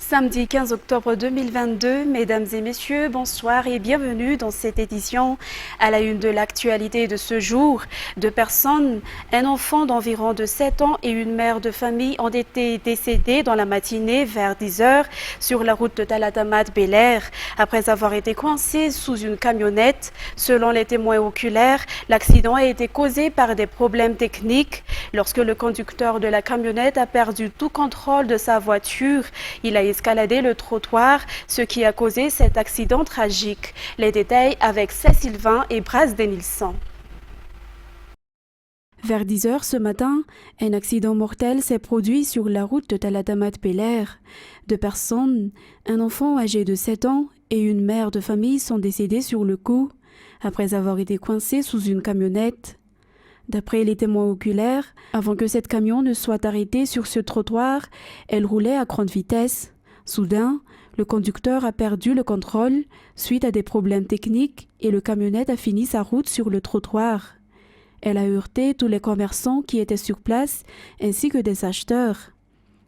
Samedi 15 octobre 2022, mesdames et messieurs, bonsoir et bienvenue dans cette édition. À la une de l'actualité de ce jour, 2 personnes, un enfant d'environ de 7 ans et une mère de famille ont été décédées dans la matinée vers 10 heures sur la route de Talatamat-Bel-Air après avoir été coincés sous une camionnette. Selon les témoins oculaires, l'accident a été causé par des problèmes techniques. Lorsque le conducteur de la camionnette a perdu tout contrôle de sa voiture, il a escaladé le trottoir, ce qui a causé cet accident tragique. Les détails avec Cécile et Bras Denilson. Vers 10 heures ce matin, un accident mortel s'est produit sur la route de Talatamat-Bel-Air. 2 personnes, un enfant âgé de 7 ans et une mère de famille sont décédées sur le coup, après avoir été coincés sous une camionnette. D'après les témoins oculaires, avant que cette camion ne soit arrêtée sur ce trottoir, elle roulait à grande vitesse. Soudain, le conducteur a perdu le contrôle suite à des problèmes techniques et le camionnette a fini sa route sur le trottoir. Elle a heurté tous les commerçants qui étaient sur place ainsi que des acheteurs.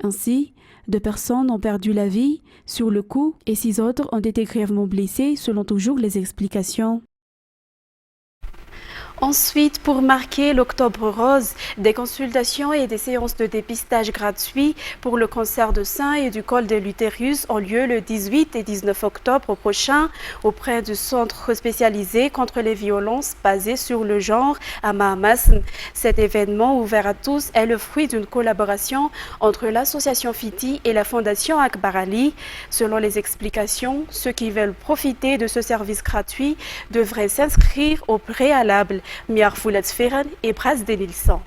Ainsi, 2 personnes ont perdu la vie sur le coup et 6 autres ont été grièvement blessés selon toujours les explications. Ensuite, pour marquer l'Octobre Rose, des consultations et des séances de dépistage gratuits pour le cancer du sein et du col de l'utérus ont lieu le 18 et 19 octobre prochain auprès du centre spécialisé contre les violences basées sur le genre à Mahamasn. Cet événement ouvert à tous est le fruit d'une collaboration entre l'association FITI et la fondation Akbar Ali. Selon les explications, ceux qui veulent profiter de ce service gratuit devraient s'inscrire au préalable. Miar Foulet-Sferen et Bras Denilson.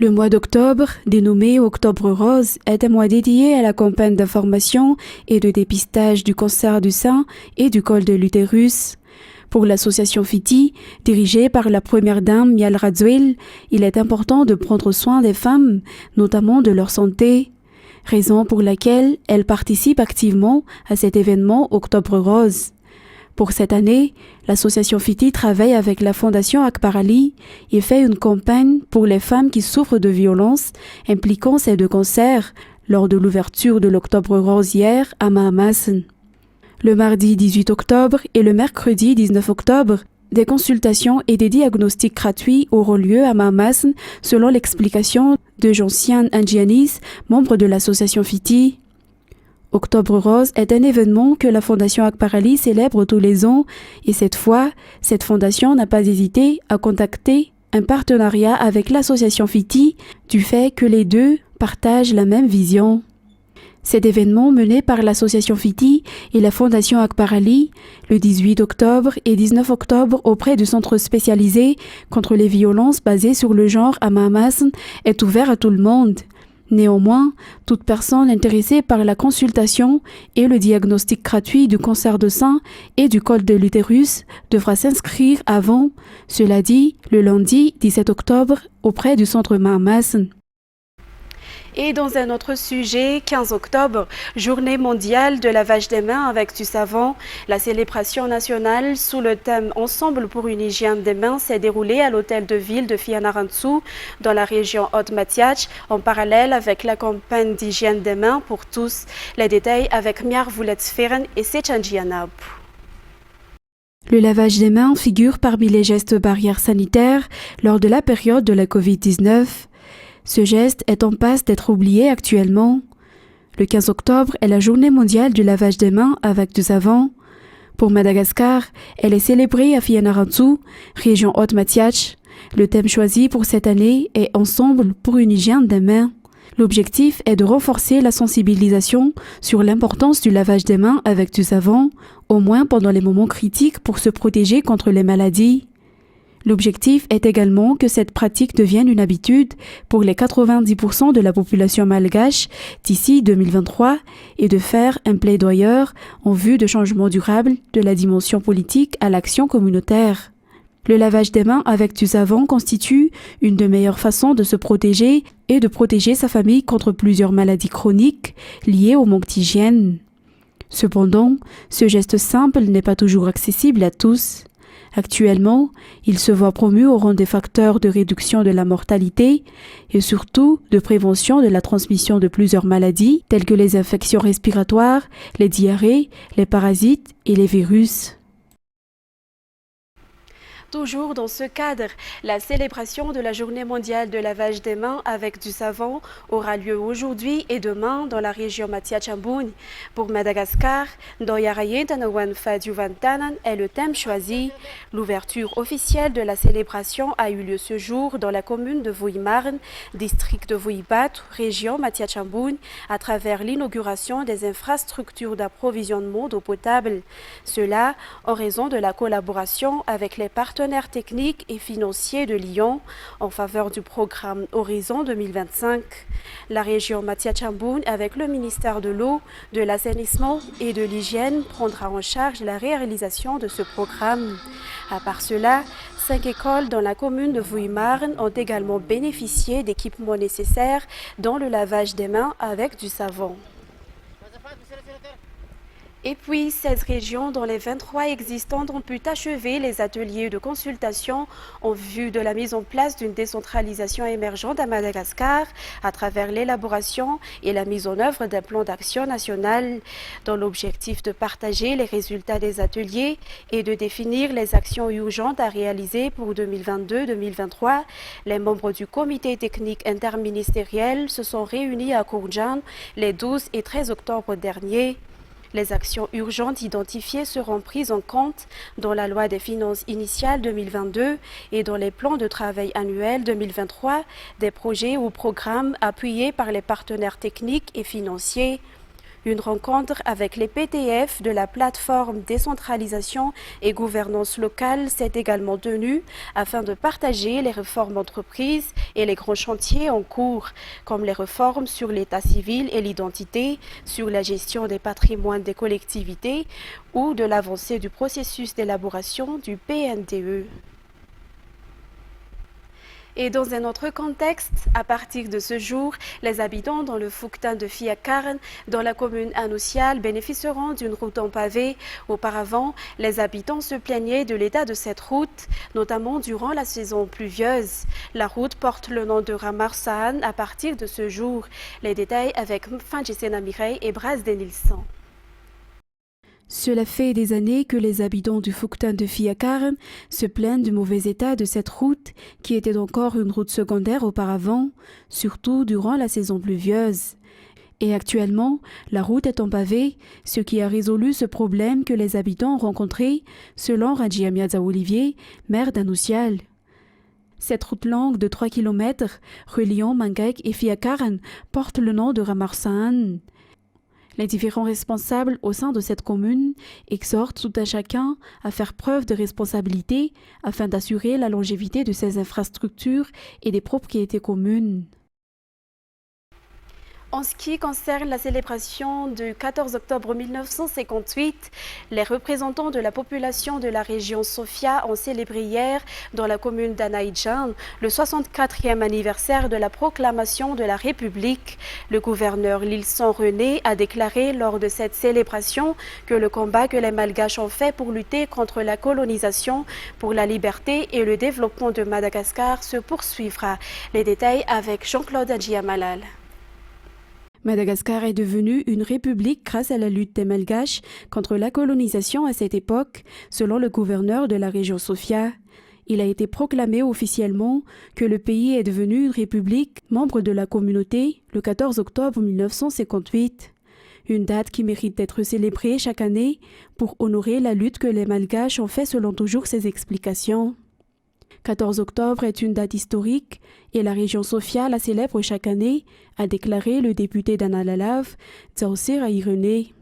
Le mois d'octobre, dénommé Octobre Rose, est un mois dédié à la campagne d'information et de dépistage du cancer du sein et du col de l'utérus. Pour l'association FITI, dirigée par la première dame Mial Radzouel, il est important de prendre soin des femmes, notamment de leur santé. Raison pour laquelle elle participe activement à cet événement Octobre Rose. Pour cette année, l'association FITI travaille avec la fondation Akbar Ali et fait une campagne pour les femmes qui souffrent de violences impliquant ces 2 cancers lors de l'ouverture de l'Octobre Rose hier à Mahamasn. Le mardi 18 octobre et le mercredi 19 octobre, des consultations et des diagnostics gratuits auront lieu à Mahamasn selon l'explication de Jean-Sian Angianis, membre de l'association FITI. Octobre Rose est un événement que la fondation Akbar Ali célèbre tous les ans et cette fois, cette fondation n'a pas hésité à contacter un partenariat avec l'association FITI du fait que les deux partagent la même vision. Cet événement mené par l'association FITI et la fondation Akbar Ali le 18 octobre et 19 octobre auprès du centre spécialisé contre les violences basées sur le genre à Mahamasn est ouvert à tout le monde. Néanmoins, toute personne intéressée par la consultation et le diagnostic gratuit du cancer de sein et du col de l'utérus devra s'inscrire avant, cela dit, le lundi 17 octobre auprès du centre Mahamasn. Et dans un autre sujet, 15 octobre, journée mondiale de lavage des mains avec du savon. La célébration nationale sous le thème Ensemble pour une hygiène des mains s'est déroulée à l'hôtel de ville de Fianarantsoa dans la région Haute-Matiach en parallèle avec la campagne d'hygiène des mains pour tous. Les détails avec Miar Foulet-Sferen et Sechanjianab. Le lavage des mains figure parmi les gestes barrières sanitaires lors de la période de la Covid-19. Ce geste est en passe d'être oublié actuellement. Le 15 octobre est la journée mondiale du lavage des mains avec du savon. Pour Madagascar, elle est célébrée à Fianarantsoa, région Haute-Matiach. Le thème choisi pour cette année est Ensemble pour une hygiène des mains. L'objectif est de renforcer la sensibilisation sur l'importance du lavage des mains avec du savon, au moins pendant les moments critiques pour se protéger contre les maladies. L'objectif est également que cette pratique devienne une habitude pour les 90% de la population malgache d'ici 2023 et de faire un plaidoyeur en vue de changement durable de la dimension politique à l'action communautaire. Le lavage des mains avec du savon constitue une des meilleures façons de se protéger et de protéger sa famille contre plusieurs maladies chroniques liées au manque d'hygiène. Cependant, ce geste simple n'est pas toujours accessible à tous. Actuellement, il se voit promu au rang des facteurs de réduction de la mortalité et surtout de prévention de la transmission de plusieurs maladies telles que les infections respiratoires, les diarrhées, les parasites et les virus. Toujours dans ce cadre, la célébration de la Journée mondiale de lavage des mains avec du savon aura lieu aujourd'hui et demain dans la région Matia-Chamboun. Pour Madagascar, Doyaraye Tanawan Fadjuvantanan est le thème choisi. L'ouverture officielle de la célébration a eu lieu ce jour dans la commune de Vuimarn, district de Vuibat, région Matia-Chamboun, à travers l'inauguration des infrastructures d'approvisionnement d'eau potable. Cela en raison de la collaboration avec les partenaires techniques et financiers de Lyon en faveur du programme Horizon 2025. La région Matia-Chamboun, avec le ministère de l'eau, de l'assainissement et de l'hygiène, prendra en charge la réalisation de ce programme. À part cela, 5 écoles dans la commune de Vuimarn ont également bénéficié d'équipements nécessaires dans le lavage des mains avec du savon. Et puis, 16 régions dont les 23 existantes ont pu achever les ateliers de consultation en vue de la mise en place d'une décentralisation émergente à Madagascar à travers l'élaboration et la mise en œuvre d'un plan d'action national dans l'objectif de partager les résultats des ateliers et de définir les actions urgentes à réaliser pour 2022-2023. Les membres du comité technique interministériel se sont réunis à Kourjan les 12 et 13 octobre dernier. Les actions urgentes identifiées seront prises en compte dans la loi des finances initiales 2022 et dans les plans de travail annuels 2023 des projets ou programmes appuyés par les partenaires techniques et financiers. Une rencontre avec les PTF de la plateforme décentralisation et gouvernance locale s'est également tenue afin de partager les réformes entreprises et les grands chantiers en cours, comme les réformes sur l'état civil et l'identité, sur la gestion des patrimoines des collectivités ou de l'avancée du processus d'élaboration du PNDE. Et dans un autre contexte, à partir de ce jour, les habitants dans le Fouktan de Fiakarn, dans la commune anouciale, bénéficieront d'une route en pavé. Auparavant, les habitants se plaignaient de l'état de cette route, notamment durant la saison pluvieuse. La route porte le nom de Ramarsan à partir de ce jour. Les détails avec Fanjisena Mireille et Bras Denilson. Cela fait des années que les habitants du Fouktan de Fiakarn se plaignent du mauvais état de cette route qui était encore une route secondaire auparavant, surtout durant la saison pluvieuse. Et actuellement, la route est en pavé, ce qui a résolu ce problème que les habitants ont rencontré, selon Radji Amiadza Olivier, maire d'Anoucial. Cette route longue de 3 km reliant Mangaik et Fiakarn porte le nom de Ramarsan. Les différents responsables au sein de cette commune exhortent tout un chacun à faire preuve de responsabilité afin d'assurer la longévité de ces infrastructures et des propriétés communes. En ce qui concerne la célébration du 14 octobre 1958, les représentants de la population de la région Sofia ont célébré hier dans la commune d'Anaïdjan le 64e anniversaire de la proclamation de la République. Le gouverneur Lilson René a déclaré lors de cette célébration que le combat que les Malgaches ont fait pour lutter contre la colonisation, pour la liberté et le développement de Madagascar se poursuivra. Les détails avec Jean-Claude Adjiamalal. Madagascar est devenue une république grâce à la lutte des Malgaches contre la colonisation à cette époque, selon le gouverneur de la région Sofia. Il a été proclamé officiellement que le pays est devenu une république membre de la communauté le 14 octobre 1958. Une date qui mérite d'être célébrée chaque année pour honorer la lutte que les Malgaches ont fait selon toujours ses explications. 14 octobre est une date historique et la région Sofia la célèbre chaque année, a déclaré le député d'Analalav, Tsaosir Aïrené.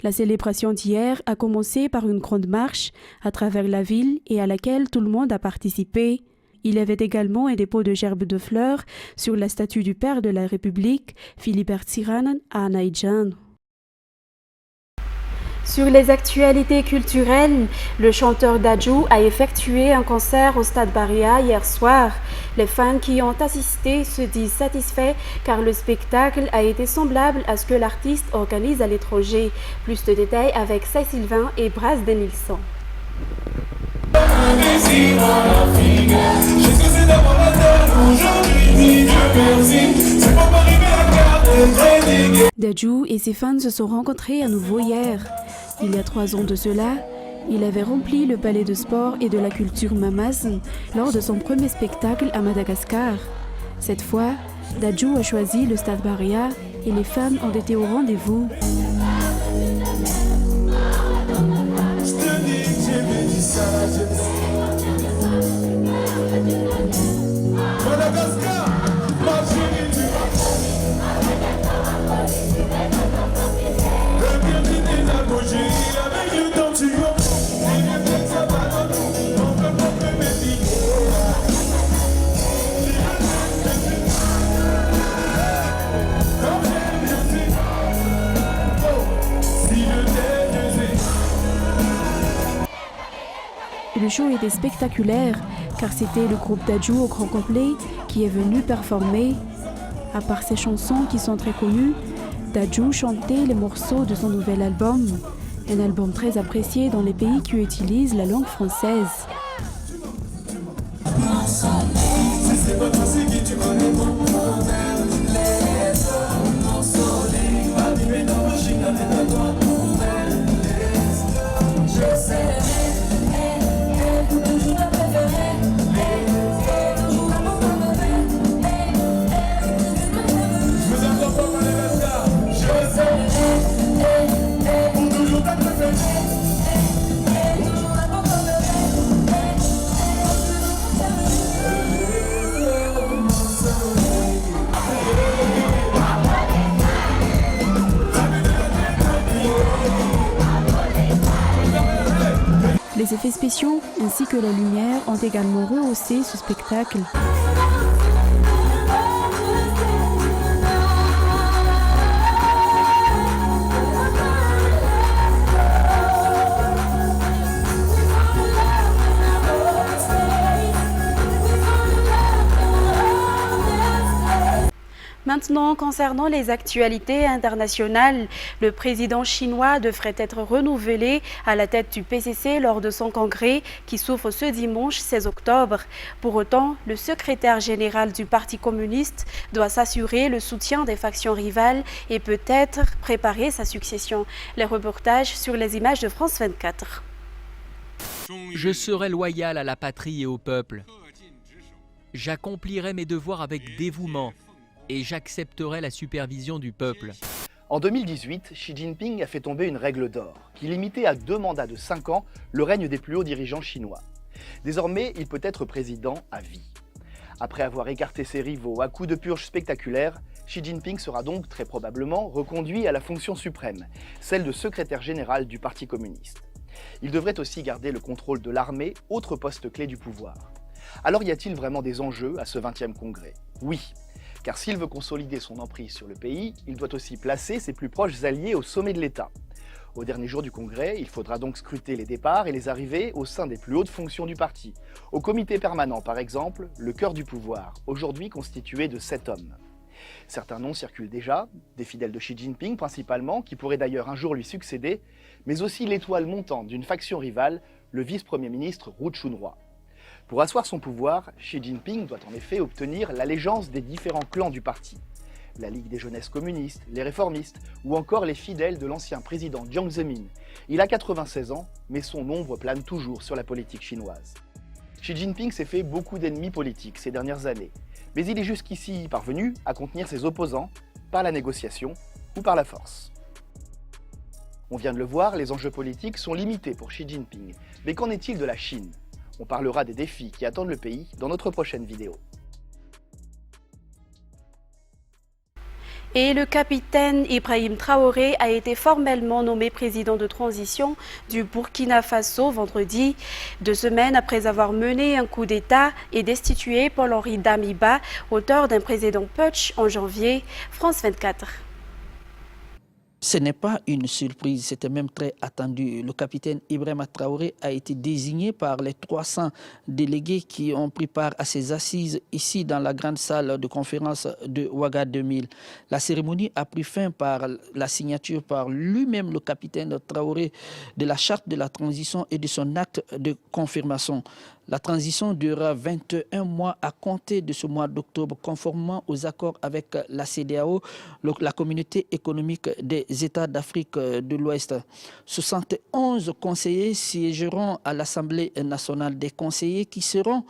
La célébration d'hier a commencé par une grande marche à travers la ville et à laquelle tout le monde a participé. Il y avait également un dépôt de gerbes de fleurs sur la statue du père de la République, Philibert Tsiranan, à Anaïdjan. Sur les actualités culturelles, le chanteur Dadju a effectué un concert au Stade Baria hier soir. Les fans qui y ont assisté se disent satisfaits car le spectacle a été semblable à ce que l'artiste organise à l'étranger. Plus de détails avec Saïd Sylvain et Bras Denilson. plaisir en Afrique. Jésus c'est d'abord la terre, aujourd'hui dis Dieu merci. C'est pour pas arriver à garder très dégué. Dadju et ses fans se sont rencontrés à nouveau hier. Il y a 3 ans de cela, il avait rempli le palais de sport et de la culture Mamas lors de son premier spectacle à Madagascar. Cette fois, Dadju a choisi le stade Barria et les fans ont été au rendez-vous. Le show était spectaculaire car c'était le groupe Dadju au grand complet qui est venu performer. À part ses chansons qui sont très connues, Dadju chantait les morceaux de son nouvel album, un album très apprécié dans les pays qui utilisent la langue française. Les effets spéciaux ainsi que la lumière ont également rehaussé ce spectacle. Maintenant, concernant les actualités internationales, le président chinois devrait être renouvelé à la tête du PCC lors de son congrès qui s'ouvre ce dimanche 16 octobre. Pour autant, le secrétaire général du Parti communiste doit s'assurer le soutien des factions rivales et peut-être préparer sa succession. Les reportages sur les images de France 24. Je serai loyal à la patrie et au peuple. J'accomplirai mes devoirs avec dévouement et j'accepterai la supervision du peuple. En 2018, Xi Jinping a fait tomber une règle d'or qui limitait à 2 mandats de 5 ans le règne des plus hauts dirigeants chinois. Désormais, il peut être président à vie. Après avoir écarté ses rivaux à coups de purge spectaculaires, Xi Jinping sera donc très probablement reconduit à la fonction suprême, celle de secrétaire général du Parti communiste. Il devrait aussi garder le contrôle de l'armée, autre poste clé du pouvoir. Alors y a-t-il vraiment des enjeux à ce 20e congrès? Oui. Car s'il veut consolider son emprise sur le pays, il doit aussi placer ses plus proches alliés au sommet de l'État. Au dernier jour du congrès, il faudra donc scruter les départs et les arrivées au sein des plus hautes fonctions du parti. Au comité permanent, par exemple, le cœur du pouvoir, aujourd'hui constitué de 7 hommes. Certains noms circulent déjà, des fidèles de Xi Jinping principalement, qui pourraient d'ailleurs un jour lui succéder, mais aussi l'étoile montante d'une faction rivale, le vice-premier ministre Hu Chunhua. Pour asseoir son pouvoir, Xi Jinping doit en effet obtenir l'allégeance des différents clans du parti. La Ligue des jeunesses communistes, les réformistes ou encore les fidèles de l'ancien président Jiang Zemin. Il a 96 ans, mais son ombre plane toujours sur la politique chinoise. Xi Jinping s'est fait beaucoup d'ennemis politiques ces dernières années, mais il est jusqu'ici parvenu à contenir ses opposants par la négociation ou par la force. On vient de le voir, les enjeux politiques sont limités pour Xi Jinping. Mais qu'en est-il de la Chine ? On parlera des défis qui attendent le pays dans notre prochaine vidéo. Et le capitaine Ibrahim Traoré a été formellement nommé président de transition du Burkina Faso vendredi, 2 semaines après avoir mené un coup d'État et destitué Paul-Henri Damiba, auteur d'un précédent putsch en janvier. France 24. Ce n'est pas une surprise, c'était même très attendu. Le capitaine Ibrahima Traoré a été désigné par les 300 délégués qui ont pris part à ses assises ici dans la grande salle de conférence de Ouaga 2000. La cérémonie a pris fin par la signature par lui-même, le capitaine Traoré, de la charte de la transition et de son acte de confirmation. La transition durera 21 mois à compter de ce mois d'octobre, conformément aux accords avec la CEDEAO, la Communauté économique des États d'Afrique de l'Ouest. 71 conseillers siégeront à l'Assemblée nationale, des conseillers qui seront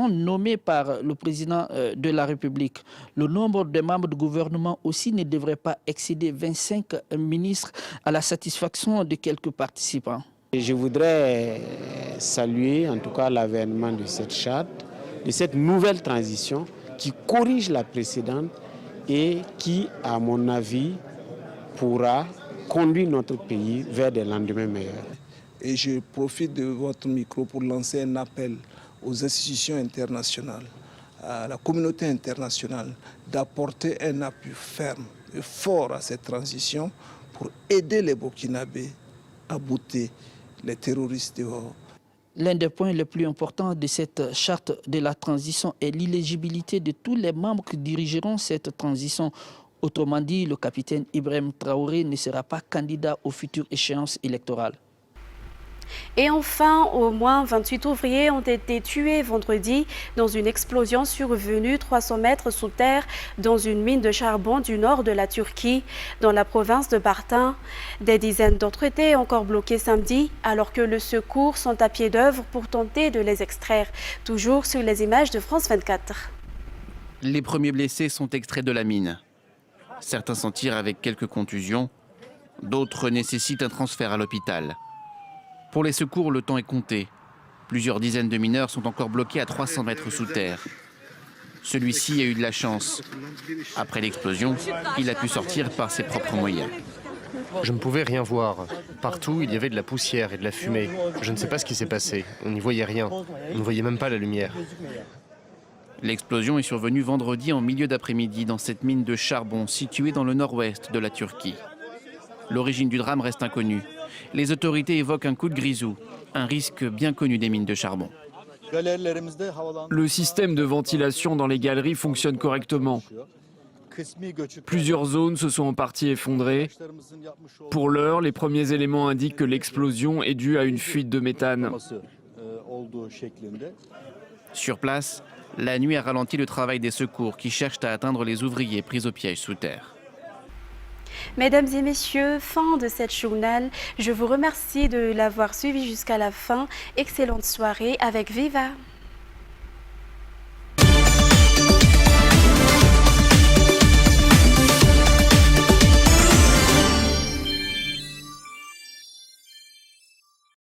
nommés par le président de la République. Le nombre de membres du gouvernement aussi ne devrait pas excéder 25 ministres à la satisfaction de quelques participants. Et je voudrais saluer en tout cas l'avènement de cette charte, de cette nouvelle transition qui corrige la précédente et qui, à mon avis, pourra conduire notre pays vers des lendemains meilleurs. Et je profite de votre micro pour lancer un appel aux institutions internationales, à la communauté internationale, d'apporter un appui ferme et fort à cette transition pour aider les Burkinabés à bouter les terroristes dehors. L'un des points les plus importants de cette charte de la transition est l'éligibilité de tous les membres qui dirigeront cette transition. Autrement dit, le capitaine Ibrahim Traoré ne sera pas candidat aux futures échéances électorales. Et enfin, au moins 28 ouvriers ont été tués vendredi dans une explosion survenue 300 mètres sous terre dans une mine de charbon du nord de la Turquie, dans la province de Bartın. Des dizaines d'entre eux étaient encore bloqués samedi, alors que le secours sont à pied d'œuvre pour tenter de les extraire. Toujours sur les images de France 24. Les premiers blessés sont extraits de la mine. Certains s'en tirent avec quelques contusions, d'autres nécessitent un transfert à l'hôpital. Pour les secours, le temps est compté. Plusieurs dizaines de mineurs sont encore bloqués à 300 mètres sous terre. Celui-ci a eu de la chance. Après l'explosion, il a pu sortir par ses propres moyens. Je ne pouvais rien voir. Partout, il y avait de la poussière et de la fumée. Je ne sais pas ce qui s'est passé. On n'y voyait rien. On ne voyait même pas la lumière. L'explosion est survenue vendredi en milieu d'après-midi dans cette mine de charbon située dans le nord-ouest de la Turquie. L'origine du drame reste inconnue. Les autorités évoquent un coup de grisou, un risque bien connu des mines de charbon. Le système de ventilation dans les galeries fonctionne correctement. Plusieurs zones se sont en partie effondrées. Pour l'heure, les premiers éléments indiquent que l'explosion est due à une fuite de méthane. Sur place, la nuit a ralenti le travail des secours qui cherchent à atteindre les ouvriers pris au piège sous terre. Mesdames et messieurs, fin de cette journal. Je vous remercie de l'avoir suivi jusqu'à la fin. Excellente soirée avec Viva.